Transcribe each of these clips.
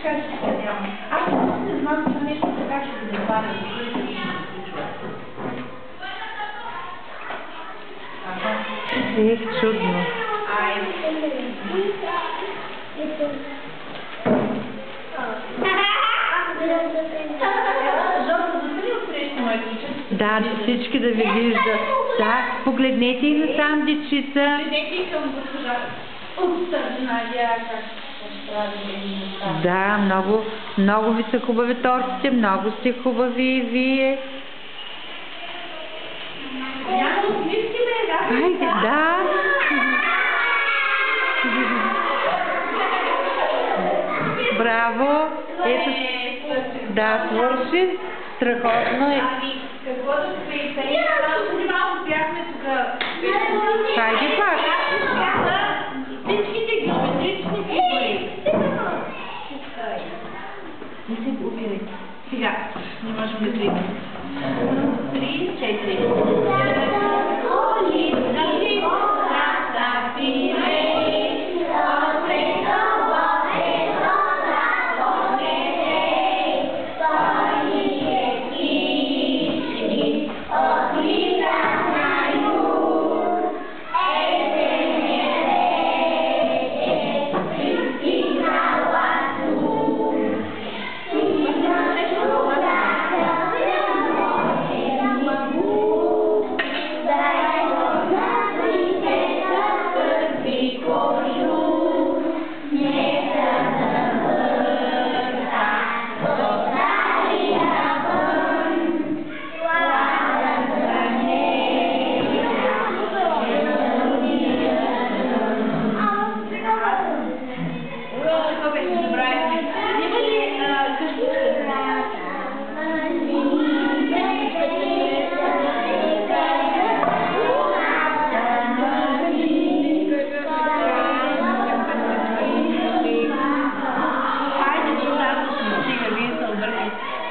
Как ще се няма? Аз не знам за нещо така, ще се запаля, защото ще се случва. Ех, чудно. Да, всички да ви виждат. Да, погледнете и насам, дечица. Погледнете и към госпожа Надя, как ще прави. Да, много ви са хубави тортите, много сте хубави и вие. Няма усмивки, бе, да? Хайде, да. Браво. Ето, да, свърши. Страхотно е. Ами, какво да се преди малко бяхме тук. Хайде пак. Всичките геометрични фигури. Не се опирай. Сега, не можем да тръгнем. 3, 4.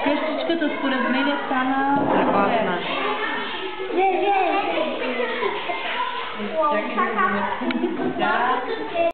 Къщичката според мен стана страхотна.